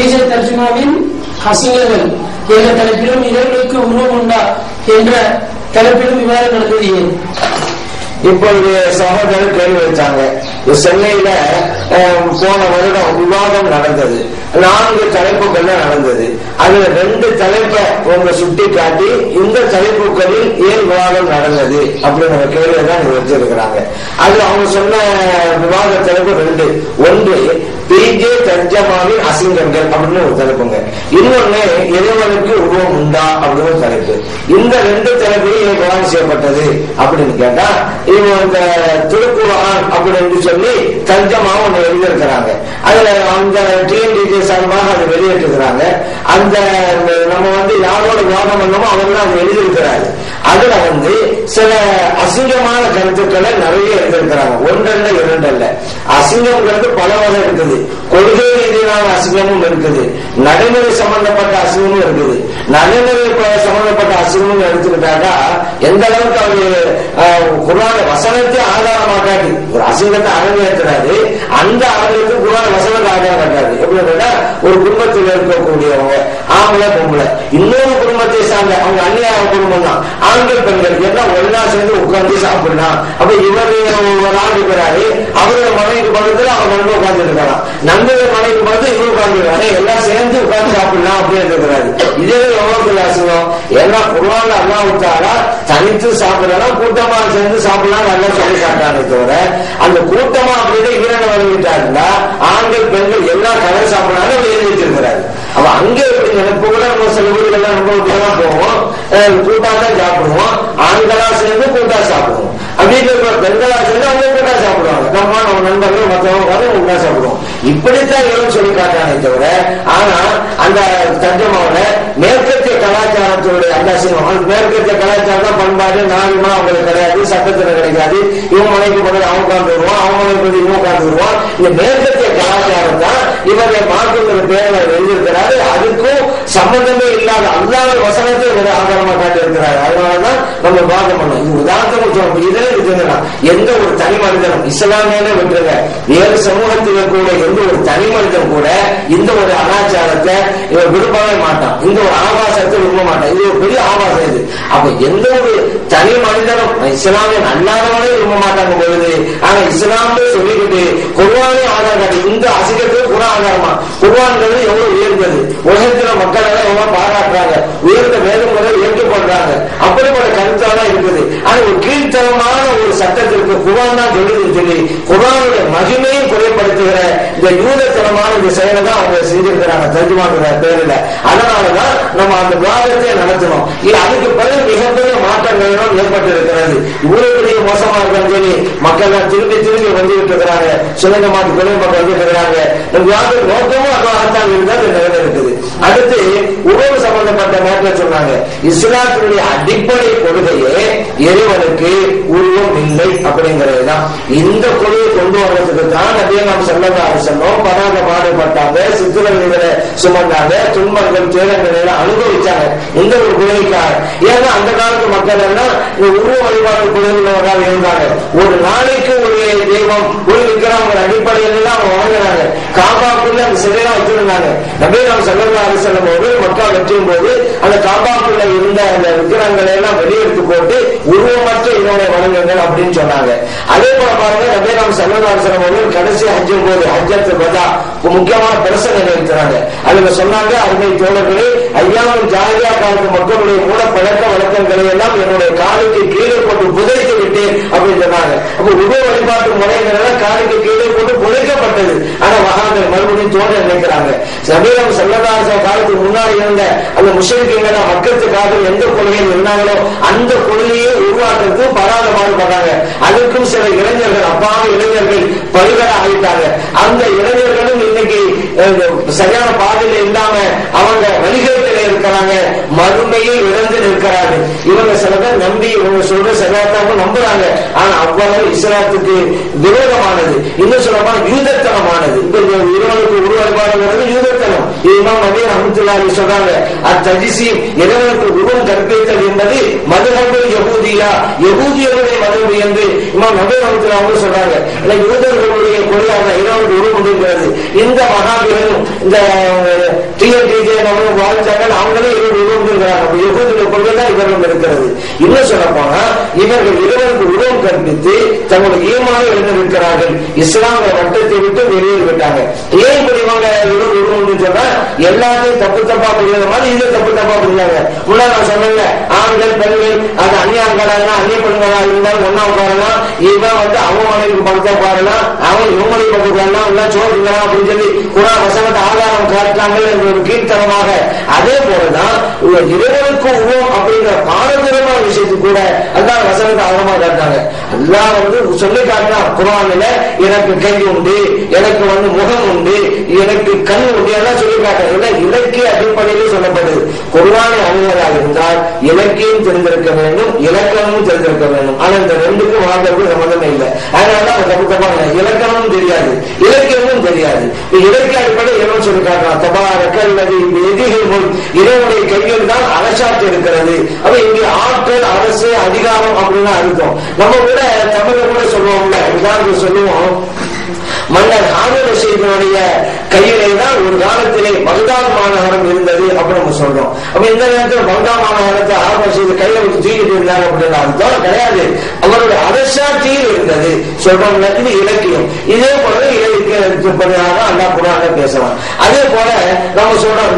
ஈசத் தர்ஜுமாவின் அசிங்கங்கள் என்ற தலைப்பிலும் இறைவனுக்கு உருவம் உண்டா என்ற தலைப்பிலும் விவாதம் நடந்தது ஏன்? இப்பொழுது சகோதரர் கேள்வி வச்சாங்க. சென்னையில போன வருடம் விவாதம் நடந்தது. 4 தலைப்புகள் நடந்தது. அதுல 2 தலைப்பை உங்க சுட்டி காட்டி இந்த தலைப்புகளில் ஏன் விவாதம் நடந்தது அப்படிங்கிற கேள்வியை தான் வச்சிருக்கிறாங்க. அது அவங்க சொன்ன விவாத தலைப்பு 2. ஒன்று பிஜே தர்ஜமாவின் அசிங்கங்கள் அப்படின்னு ஒரு தலைப்புங்க. இன்னொன்னு இறைவனுக்கு உருவம் உண்டா அப்படின்னு ஒரு தலைப்பு. இந்த 2 தலைப்பையும் விவாதம் செய்யப்பட்டது அப்படின்னு கேட்டா இவங்க இந்த திருக்குர்ஆன் அப்படின்னு சொல்லி தர்ஜமாவும் ஒண்ணு எழுதியிருக்கிறாங்க. அதுல அந்த டிஎன்டிஜே சார்பாக அதை வெளியிட்டிருக்கிறாங்க. அந்த நம்ம யாரோட விவாதம் பண்ணமோ அவங்க தான் அதை எழுதியிருக்கிறாரு. அதுல சில அசிங்கமான கருத்துக்களை நிறைய எழுதியிருக்கிறாங்க. 1 அல்ல 2 அல்ல. அசிங்கம்ங்கிறது பல வகை இருக்குது. கொள்கை ரீதியான அசிங்கமும் இருக்குது, நடைமுறை சம்பந்தப்பட்ட அசிங்கமும் இருக்குது. நடைமுறை சம்பந்தப்பட்ட அசிங்கமும் எடுத்துக்கிட்டாக்கா எந்த அளவுக்கு அவரு குர்ஆன் வசனத்தை ஆதாரமா காட்டி ஒரு அசிங்கத்தை அரங்கேற்றாரு. அந்த அரங்கத்துக்கு குர்ஆன் வசனத்தை ஆதாரம் காட்டாது. எப்படி கேட்டா ஒரு குடும்பத்தில் இருக்கக்கூடியவங்க ஆம்பளை பொம்பளை இன்னொரு குடும்பத்தை சார்ந்த அவங்க அந்நியாய குடும்பம் தான் ஆண்கள் பெண்கள் எல்லாம் ஒன்னா சேர்ந்து உட்கார்ந்து சாப்பிடலாம். அப்ப இவர் ஒரு ஆண்டு இருக்கிறாரு, அவரோட மனைவிக்கு பக்கத்துல அவங்க நண்பர் உட்கார்ந்து இருக்கலாம், நண்பர்கள் மனைவிக்கு பார்த்து இவரு உட்கார்ந்து இருக்காரு, எல்லாம் சேர்ந்து உட்கார்ந்து சாப்பிடலாம் அப்படின்னு இருக்கிறாரு. இதே எவ்வளவு அசிங்கம். ஏன்னா குர்ஆன்ல அல்லாஹ் தஆலா தனித்து சாப்பிடலாம் கூட்டமா சேர்ந்து சாப்பிடலாம் நல்லா சொல்லி காட்டானே தவிர அந்த கூட்டமா அப்படின்னு ஈரனை வருவிட்டாருன்னா ஆண்கள் பெண்கள் எல்லாம் கலந்து சாப்பிடலாம் எழுதி வச்சிருக்கிறாரு. அப்ப அங்கே நினைப்பு கூட நம்ம சில வீடுகள்லாம் ரொம்ப விதமா போவோம், கூட்டா தான் சாப்பிடுவோம், ஆண்களா சேர்ந்து கூட்டா சாப்பிடுவோம். அப்படின்னு பெண்களா சேர்ந்து அவங்க கூட்டா சாப்பிடுவாங்க. நம்ம நண்பர்கள் மற்றவங்க கூட்டா சாப்பிடுவோம். இப்படித்தான் இவரும் சொல்லி காட்டானே தவிர ஆனா அந்த தர்ஜமாவுல மேற்கத்திய கலாச்சாரத்துடைய அந்த மேற்கத்திய கலாச்சாரம் பண்பாடு நாளுமா அவங்களுக்கு கிடையாது, சட்டத்துல கிடைக்காது. இவங்க மனைக்கு போது அவங்க உட்கார்ந்து வருவான், அவங்க மனைக்கு இவங்க உட்கார்ந்து வருவான். இந்த மேற்கத்திய கலாச்சாரம் தான் இவரை மாற்றுங்கிற பேரை எழுதியிருக்கிறாரு. அதுக்கும் சம்பந்தமே இல்லாத அல்லாத வசனத்தை இவர் ஆதாரமா காட்டி இருக்கிறாரு. அதனாலதான் நம்ம பாகம் பண்ணோம். இது உதாரணத்துக்கு சொல்ல இதே இருக்குதுன்னா எந்த ஒரு தனி மனிதனும் இஸ்லாமியில விட்டுருங்க, வேறு சமூகத்தில் இருக்கக்கூடிய எந்த ஒரு தனி மனிதன் கூட இந்த ஒரு அனாச்சாரத்தை இவர் விரும்பவே மாட்டான், இந்த ஒரு ஆபாசத்தை விரும்ப மாட்டான். இது ஒரு பெரிய ஆபாசம். இது அப்ப எந்த ஒரு தனி மனிதனும் இஸ்லாமியன் அல்லாதவனே விரும்ப மாட்டாங்க பொழுது ஆனா இஸ்லாமே சொல்லிக்கிட்டு குர்ஆனை ஆதாரம் காட்டி இந்த அசிங்கத்துக்கு குர்ஆன் ஆதாரமா குர்ஆன்ங்கிறது எவ்வளவு உயர்ந்தது, உலகத்துல மக்கள் எல்லாம் எவ்வளவு பாராட்டுறாங்க, உயர்ந்த வேதங்களை ஏற்றுக்கொள்றாங்க. அப்படிப்பட்ட கருத்தாதான் இருக்குது. ஆனா ஒரு கீழ்த்தரமான ஒரு சட்டத்திற்கு குர்ஆன் தான் சொல்லுதுன்னு சொல்லி குர்ஆனுடைய மகிமையை குறைப்படுத்துகிற இந்த யூதத்தனமான இந்த செயலை தான் அவங்க செஞ்சிருக்கிறாங்க தர்ஜுமாங்கிற பேரில். அதனாலதான் நம்ம அந்த விவாதத்தை நடத்தணும். அதுக்கு பிறகு மிகப்பெரிய மாற்றங்கள் ஏற்பட்டு இருக்கிறது. இவ்வளவு பெரிய மோசமா இருக்கான்னு சொல்லி மக்கள் திரும்பி திரும்பி வந்துகிட்டு இருக்கிறாங்க. சிலங்க மாட்டு கொலை மக்கள் வந்துட்டு இருக்கிறாங்க. நோக்கமும் அதுவாகத்தான் இருந்தால் நிலையில இருக்குது. அடுத்து உறவு சம்பந்தப்பட்ட நேரத்தில் சொன்னாங்க இஸ்லாத்தினுடைய அடிப்படை கொள்கையே இறைவனுக்கு உருவம் இல்லை அப்படிங்கிறதுதான். இந்த கொள்கையை கொண்டு வர்றதுக்கு தான் அதே நாம் சொல்லதாக சொன்னோம். படாத பாடுபட்டாங்க, சித்திரங்களை சுமந்தாங்க, துன்பங்கள் துயரங்களை அனுபவிச்சாங்க இந்த ஒரு கொள்கைக்காக. ஏன்னா அந்த காலத்து மக்கள் எல்லாம் இந்த உருவ வழிபாடு கொள்கைகளோட இருந்தாங்க. ஒரு நாளைக்கு ஒரு தெய்வம் ஒரு விக்கிரகம் அடிப்படையில் எல்லாம் அவங்க வழங்குறாங்க. காபாக்குள்ள அந்த சிலையெல்லாம் வச்சிருந்தாங்க. நபி நாம் ஸல்லல்லாஹு அலைஹி வஸல்லம் போது மக்கா வெற்றியும் போது அந்த காபாக்குள்ள இருந்த அந்த விக்கிரகங்களை எல்லாம் வெளியெடுத்து போட்டு உருவமற்ற இவனை வழங்குங்கள் அப்படின்னு சொன்னாங்க. அதே போல பாருங்க நபி நாம் ஸல்லல்லாஹு அலைஹி வஸல்லம் போது கடைசி ஹஜ்ஜும் போது ஹஜ்ஜத்துல் வதா முக்கியமான பிரசனை நிகழ்த்துறாங்க. அதுல சொன்னாங்க அருமை தோழர்களே, ஐயாவும் ஜாலியா காலத்து மக்களுடைய மூட பழக்க வழக்கங்களை எல்லாம் என்னுடைய காலுக்கு கீழே போட்டு புதைத்து விட்டேன் அப்படின்னு சொன்னாங்க. அப்ப உருவ வழிபாட்டு முறைகள் எல்லாம் காலுக்கு கீழே போட்டு புதைக்கப்பட்டது. ஆனா வஹாபிகள் மறுபடியும் தோன்ற நினைக்கிறாங்க. நபியம் ஸல்லல்லாஹு அலைஹி வஸல்லம் காலத்துக்கு முன்னாடி இருந்த அந்த முஷ்ரிக்குகள் மக்களுக்காக எந்த கொள்கையில் இருந்தாங்களோ அந்த கொள்கையை உருவாக்குறது படாத பாடுபடுறாங்க. அதுக்கும் சில இளைஞர்கள் அப்பாவி இளைஞர்கள் பல்கலை ஆகிட்டாங்க. அந்த இளைஞர்களும் இன்னைக்கு சரியான பாதையில இல்லாம அவங்க வழிகேட்டில இருக்கிறாங்க, மறுமையை இழந்து நிற்கிறார்கள். இவங்க சில பேர் நம்பி இவங்க சொல்ற சரியாத்தாம நம்புறாங்க. ஆனா அவ்வளவு இஸ்லாத்துக்கு விரோதமானது, இன்னும் சொல்லப்போனா யூதத்தனமானது. இப்ப இறைவனுக்கு உருவழிபாடுங்கிறது யூதத்தனம். இமாம் நபி ரஹ்மத்துல்லாஹி ரஹ்மத்துல்லாஹி சொல்றாங்க, அத்தஜ்ஸீம் இறைவனுக்கு உருவம் கற்பித்தல் என்பது மதுஹபுல் யஹூதியா, யஹூதியர்களுடைய மதம் என்று இமாம் நபவி ரஹ்மத்துல்லாஹி அவங்க சொல்றாங்க. யூதர்களுடைய கொள்கையாக இறைவனுக்கு உருவம் கொண்டிருக்கிறது. இந்த மகாபீரரும் இந்த டிஎன்டிஜே நம்ம வாழ்ந்தார்கள், அவங்களே இறைவன் உருவம் கொண்டிருக்கிறாங்க. யஹூதியுடைய கொள்கை தான் இவர்கள் இருக்கிறது. இன்னும் சொல்ல போனா இவர்கள் இறைவனுக்கு உருவம் கற்பித்து தங்களுடைய ஈமானை இழந்திருக்கிறார்கள். இஸ்லாமிய வட்டத்தை விட்டு வெளியேறிவிட்டாங்க. ஏன் புரிவாங்க உருவம் சொன்னா எல்லாத்தையும் தப்பு தப்பா புரியாத மாதிரி இதை தப்பு தப்பா புரியாங்க. முன்னாடி நான் சொன்னேன், ஆண்கள் பெண்கள் அது அந்நியார்களா அந்நிய பெண்களா இருந்தாலும் ஒன்னா உட்காரலாம், இவன் அவங்க மனைவிக்கு படுத்தா பாருலாம், அவன் இவங்களை படுத்துக்கலாம், எல்லாம் சோறுக்கலாம் அப்படின்னு சொல்லி குரான் வசனத்தை ஆதாரம் காட்டாங்க என்ற ஒரு கீழ்த்தனமாக. அதே போலதான் இறைவனுக்கு உருவம் அப்படிங்கிற பாரம்பரியமான விஷயத்துக்கு கூட அல்லாஹ் வசனத்தை ஆழமா காட்டாங்க. அல்லாஹ் சொல்லி காட்டினான் குரானில, எனக்கு கை உண்டு, எனக்கு முகம் உண்டு, எனக்கு கண் உண்டு எல்லாம் சொல்லி காட்ட இலக்கிய அடிப்படையில் சொல்லப்படுது. குர்ஆனை அறிஞராக இருந்தால் இலக்கியம் தெரிந்திருக்க வேண்டும், இலக்கணமும் தெரிந்திருக்க வேண்டும். ஆனா இந்த ரெண்டுக்கும் வாழ்ந்தவர்கள் சம்பந்தமே இல்லை. அதனாலதான் தப்பு தப்பாங்க, இலக்கணமும் தெரியாது இலக்கியமும் தெரியாது. இலக்கிய அடிப்படையில் என்ன சொல்லி காட்டலாம், தபாரக்கல்லதி பியதிஹில் இறைவனுடைய கையில் தான் அரசாட்சி இருக்கிறது. அப்ப இங்கே ஆற்றல், அரசு, அதிகாரம் அப்படின்னு அர்த்தம். நம்ம கூட தமிழ கூட சொல்லுவோம்ல, உதாரணத்துக்கு சொல்லுவோம், மன்னர் ஹாரூன் ரஷீதுடைய கையிலே தான் ஒரு காலத்திலே பக்தாத் மாநகரம் இருந்தது அப்படின்னு நம்ம சொல்றோம். அப்ப இந்த நேரத்தில் பக்தாத் மாநகரத்தை ஹாரூன் ரஷீது கையில வச்சு தூக்கிட்டு இருந்தாங்க அப்படின்னு அர்த்தம் கிடையாது. அவருடைய அரசாட்சியில் இருந்தது சொல்றோம். இது இலக்கியம். இதே போல இலக்கியப்படியாக அல்லாஹ் குர்ஆன்ல பேசலாம். அதே போல நம்ம சொல்றோம்,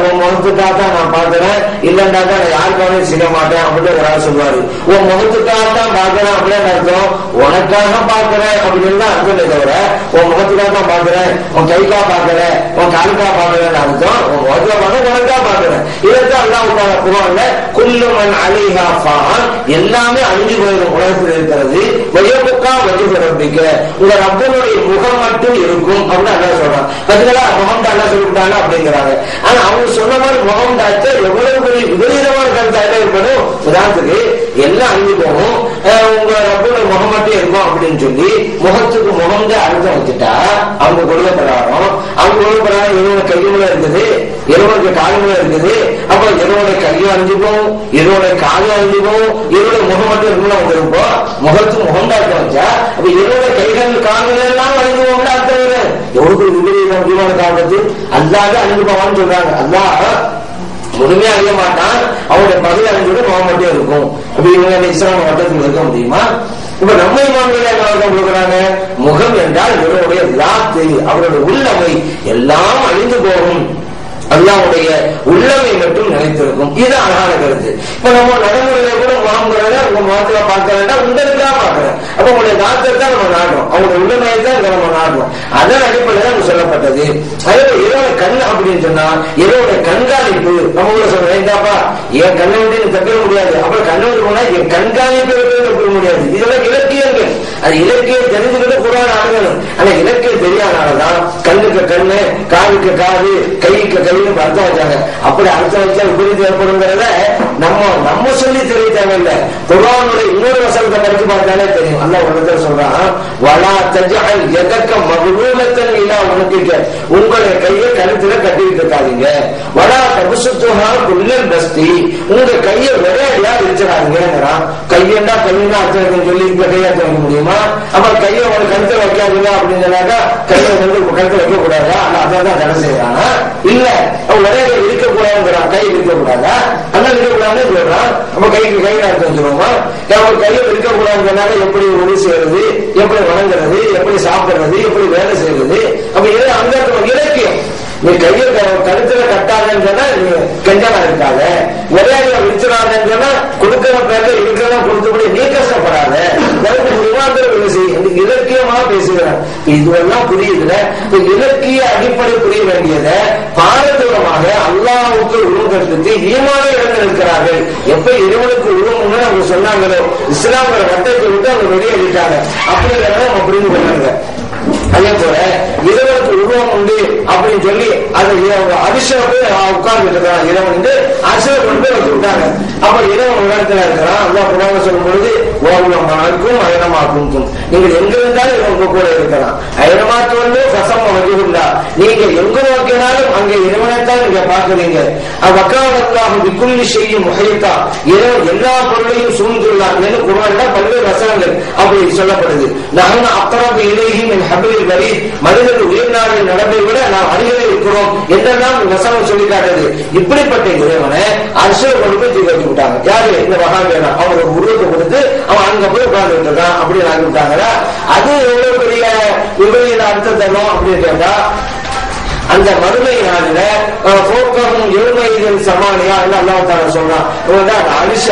உன் முகத்துக்காக தான் நான் பார்க்கிறேன், இல்லைன்னாக்கா நான் யாருக்காக செய்ய மாட்டேன் அப்படின்னு ஒரு ஆள் சொல்லுவாரு. உன் முகத்துக்காக தான் பார்க்கிறேன் அப்படின்னு அர்த்தம், உனக்காக பார்க்கிறேன் அப்படின்னு தான் அர்த்தம். தவிர உன் முகத்துக்காக தான் பார்க்கிறேன், உன் கைக்கா பார்க்கிறேன், உன் காலுக்கா பார்க்கிறேன் அர்த்தம். உன் முகத்துல பார்க்க உனக்கா பார்க்கிறேன். இதைத்தான் அல்லாஹ் குர்ஆன்ல குல்லு மன் அலைஹா ஃபான், எல்லாமே அழிஞ்சு போயிடும் உலகத்தில் இருக்கிறது. வயபுக்கா வஜ்ஹு ரப்பிக்க, உங்க ரப்பனுடைய முகம் மட்டும் இருக்கும் அப்படின்னு அல்லாஹ் சொல்றான். அதுல முகம் தான் அல்லாஹ் சொல்லிட்டாங்க அப்படிங்கிறாங்க. ஆனா அவங்க சொன்ன மாதிரி முகம் தாச்ச எவ்வளவு பெரிய விபரீதமான கருத்தாக ஏற்படும். உதாரணத்துக்கு எல்லாம் அழிஞ்சு போகும், உங்க ரப்பனுடைய முகம் மட்டும் இருக்கும் அப்படின்னு சொல்லி முகத்துக்கு முகம் தான் அர்த்தம் வச்சுட்டா அவங்க கொள்கை பிரகாரம், அவங்க கொள்கை பிரகாரம் இவனோட கையுல இருக்குது, இவனுடைய காலுல இருக்குது. அப்ப இவனுடைய கையும் அழிஞ்சுக்கும், இவனுடைய காலும் அழிஞ்சுக்கும், இவனுடைய முகம் மட்டும் இருக்குன்னு அவங்க இருப்போம். முகத்துக்கு முகம் தான் அர்த்தம் வச்சா அப்ப இவனுடைய கைகள் கால்கள் எல்லாம் அழிஞ்சுவோம் அர்த்தம். எவ்வளவு விபரீதம் முடிவான காலத்து அல்லாத அழிஞ்சுப்பான்னு சொல்றாங்க. அல்லாஹ் முழுமையா அறிய மாட்டான், அவருடைய பகுதி அழிஞ்சோட முகம் மட்டும் இருக்கும். அப்படி இவங்க இஸ்லாம் வட்டத்தில் இருக்க முடியுமா? இப்ப நம்ம இமாம்களே கொடுக்குறாங்க, முகம் என்றால் இவருடைய லாத்து, அவருடைய உள்ளமை எல்லாம் அழிந்து போகும், அல்லாஹ்வுடைய உள்ளமை மட்டும் நிலைத்திருக்கும். இது அழகான கருத்து. இப்ப நம்ம நடைமுறையில கூட முகம்ங்கிறத உங்க முகத்துல பார்க்கிறதா உங்களுக்காக பார்க்கிறேன். அப்ப உங்களுடைய டாக்டர் தான் நம்ம நாடுறோம், அவங்களுடைய உள்ளமையை தான் நம்ம நாடுறோம். அதன் அடிப்படையில் தான் சொல்லப்பட்டது. அதே இரவு கண் அப்படின்னு சொன்னா இரவோட கண்காணிப்பு நம்ம கூட சொல்றேன், இந்தாப்பா என் கண்ணை வந்து தப்பிட முடியாது, அப்புறம் கண்ணை வந்து போனா என் கண்காணிப்பு தப்பிட முடியாது. இதெல்லாம் இலக்கியங்கள். அது இலக்கியம் தெரிஞ்சுக்கிட்டு குர்ஆன் ஆகணும். ஆனா இலக்கியம் தெரியாதனாலதான் கண்ணுக்கு கண்ணு, காதுக்கு காது, கைக்கு கை அர்த்தம் வச்சாங்க. அப்படி அர்த்தம் வச்சா விபரீதம் ஏற்படுங்கிறத நம்ம சொல்லி தெரிய தேவையில்லை. குர்ஆனுடைய இன்னொரு வசனத்தை படிச்சு பார்த்தாலே தெரியும். அல்லாஹ் ஒருத்தர் சொல்றான், வலா தஜஅல் யதக மக்லூலத்தன் இலா உனக்கிக்க, உங்களுடைய கையை கழுத்துல கட்டிட்டு இருக்காதீங்க. வலா தபசுத்துஹா குல்லல் பஸ்தி, உங்க கையை விரையா விரிச்சிடாதீங்கிறான். கையண்டா கையெல்லாம் அர்த்தம் சொல்லி இந்த கையை அர்த்தம் வைக்க முடியுமா? அப்ப கையை ஒரு கழுத்துல வைக்காதீங்க அப்படின்னு சொன்னாக்கா கையை கழுத்துல வைக்க கூடாதா? அதான் தடை செய்யறானா? இல்ல, ஒரே இருக்கக்கூடாதுங்கிறான். கை இருக்கக்கூடாதா? அண்ணன் இருக்கக்கூடாதுன்னு சொல்றான். நம்ம கைக்கு கையில அர்த்தம் வச்சிருவோமா? நம்ம கையை இருக்கக்கூடாதுனால எப்படி உதவி செய்யறது, எப்படி வணங்குறது, எப்படி சாப்பிடுறது, எப்படி வேலை செய்யறது? அப்ப இது அந்த இலக்கியம். நீ கையை கழுத்துல கட்டாதன்னு சொன்னா நீ கெஞ்சனா இருக்காத, ஒரே விரிச்சிடாதன்னு சொன்னா கொடுக்கிற பேர்ல இருக்கிறதா கொடுத்தபடி நீ கஷ்டப்படாத. இலக்கியமா பேசுகிறான். இதுவெல்லாம் புரியுதுல. இலக்கிய அடிப்படை புரிய வேண்டியத பாரதூரமாக அல்லாஹ்வுக்கு உருவம் கற்பித்து ஈமானை இழந்து இருக்கிறார்கள். எப்ப இறைவனுக்கு உருவம்னு அவங்க சொன்னாங்களோ இஸ்லாமிய வட்டத்தை விட்டு அவங்க வெளியேறிட்டாங்க. அப்படிங்கிறத நம்ம புரிந்து கொள்ளாங்க. அதே போல இறைவனுக்கு உருவம் உண்டு அப்படின்னு சொல்லி அது அபிஷேகத்தை உட்கார்ந்து இருக்கிறான். இறைவன் வந்து அபிஷேகம் கொண்டு வச்சு விட்டாங்க. அப்ப இறைவன் உலகத்துல இருக்கிறான். அல்லாஹ் குர்ஆன்ல சொல்லும் பொழுது ஓவியமாக்கும் அயனமாக்கும், நீங்கள் எங்க இருந்தாலும் இவங்க கூட இருக்கிறான். அயனமாக்கு வந்து பசம் வகிவுண்டா, நீங்க எங்க நோக்கினாலும் அங்கே இறைவனை என்னத்தான் நீங்க பாக்குறீங்க. வக்காலல்லாஹு பிக்குல்லி ஷைஇன் முஹீத்தா, எல்லா பொருளையும் சூழ்ந்துள்ளார் என்று குர்ஆன்ல பல்வேறு வசனங்கள் அப்படி சொல்லப்படுது. நஹ்னு அக்ரபு இலைஹி மின் ஹப்லில் வரீத், மனிதர்கள் உயிர்நாளின் நடப்பை விட நாம் அருகிலே இருக்கிறோம் என்றெல்லாம் வசனம் சொல்லி காட்டுது. இப்படிப்பட்ட இறைவனை அர்ஷில் கொண்டு போய் தூக்கி வச்சு விட்டாங்க. யாரு? இந்த வஹாபியனா. அவங்க ஒரு உருவத்தை கொடுத்து அவன் அங்க போய் உட்கார்ந்துட்டு இருக்கான் அப்படின்னு ஆக்கி விட்டாங்களா? அது எவ்வளவு பெரிய விபரீத அர்த்தம் தரும் அப்படின்னு கேட்டா, அந்த மறுமை நாளில போக்கவும் எழுமையின் சமானியா அல்லாஹ் தஆலா சொல்றான். அரிச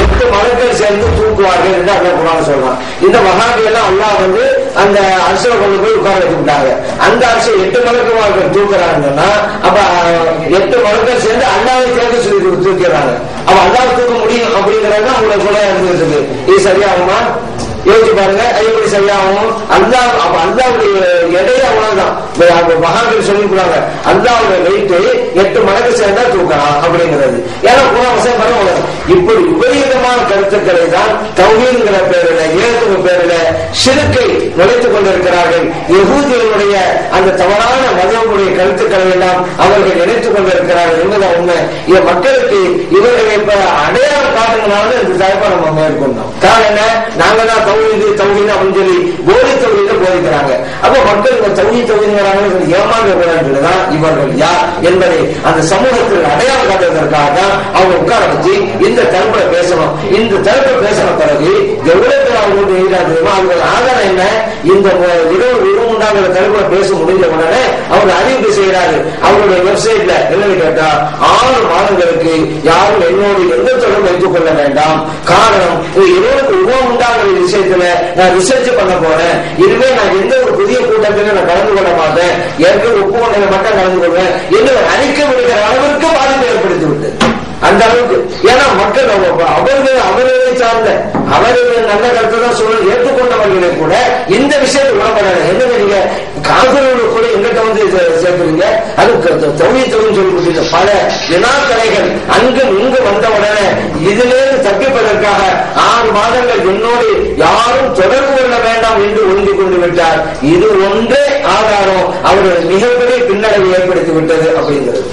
8 மலக்கள் சேர்ந்து தூக்குவார்கள் என்று அல்லாஹ் குர்ஆன்ல சொல்றான். இந்த வஹாபி எல்லாம் அல்லாஹ் வந்து அந்த அரிசை கொண்டு போய் உட்கார வச்சுட்டாங்க. அந்த அரிசை 8 மலக்குமார்கள் தூக்குறாங்கன்னா, அப்ப 8 மலக்கள் சேர்ந்து அல்லாஹ்வை சேர்ந்து சொல்லி தூக்கிறாங்க. அப்ப அல்லாஹ் தூக்க முடியும் அப்படிங்கறது உங்களுக்கு கூட இருந்துருக்கு. இது சரியாகுமா? யோசிச்சு பாருங்க. எப்படி சரியாகும்? அல்லாஹ் அப்ப அல்லாஹ்வுடைய எடையே அவ்வளவுதான். மகான்கள் சொல்லிக்கிறாங்க, அல்லாஹ்வுடைய வெயிட் 8 மடங்கு சேர்ந்தா தூக்கலாம் அப்படிங்கிறது. ஏன்னா குர்ஆன் பரவாயில்ல. இப்படி விபரீதமான கருத்துக்களை தான் தௌஹீதுங்கிற பேரில, ஏகத்துவ பேரில ஷிர்க்கை நுழைத்துக் கொண்டிருக்கிறார்கள். யஹூதிகளுடைய அந்த தவறான மதமுடைய கருத்துக்களை எல்லாம் அவர்கள் நினைத்துக் கொண்டிருக்கிறார்கள் என்பது உண்மை. இந்த மக்களுக்கு இவர்களை இப்ப அடையாளம் காட்டுங்கனால இந்த தலைப்பை நம்ம மேற்கொண்டோம். காரணம் என்ன? நாங்க தான் தௌஹீது அப்படின்னு சொல்லி போலி தௌஹீத போதிக்கிறாங்க. அப்ப மக்கள் இந்த தௌஹீத் ஏமாந்துதான் இவர்கள் யார் என்பதை அந்த சமூகத்தில் அடையாளம் காட்டுவதற்காக தான் அவங்க உட்கார வச்சு இந்த தலைப்பை பேசணும். இந்த தலைப்பை பேசின பிறகு எவ்வளவு அவங்க எழுதாது அவர்கள் ஆதாரம் என்ன? இந்த 23 தலைப்பை பேச முடிஞ்ச உடனே அவங்க அறிவிப்பு செய்யறாரு அவருடைய வெப்சைட்ல. என்னன்னு கேட்டா, 6 மாதங்களுக்கு யாரும் என்னோடு எந்த தொடர்பு வைத்துக் கொள்ள வேண்டாம். காரணம், இருவருக்கு உபம் உண்டாகிற விஷயத்துல நான் ரிசர்ச் பண்ண போறேன். இனிமே நான் எந்த ஒரு புதிய கூட்டத்திலும் நான் கலந்து கொள்ள மாட்டேன். ஏற்கனவே ஒப்புக்கொண்ட மட்டும் கலந்து கொள்வேன் என்று அறிக்கை விடுகிற அளவிற்கு பாதிப்பு ஏற்படுத்தி விட்டு அந்த அளவுக்கு. ஏன்னா மக்கள் அவர்களை சார்ந்த அவர்கள் நல்ல கருத்தை தான் சொல்ல ஏற்றுக்கொண்டவர்களை கூட இந்த விஷயத்தை உணப்படாது. என்ன நீங்க காதலோடு கூட எங்கிட்ட வந்து சேர்க்கிறீங்க? அது தௌஹீத் சொல்லி கொடுத்த பல வினாக்கலைகள் அங்கும் இங்கு வந்த உடனே இதிலிருந்து தப்பிப்பதற்காக 6 மாதங்கள் என்னோடு யாரும் தொடர்பு கொள்ள வேண்டாம் என்று ஒதுங்கி கொண்டு விட்டார். இது ஒன்றே ஆதாரம் அவர்கள் மிகப்பெரிய பின்னடைவை ஏற்படுத்தி விட்டது அப்படிங்கிறது.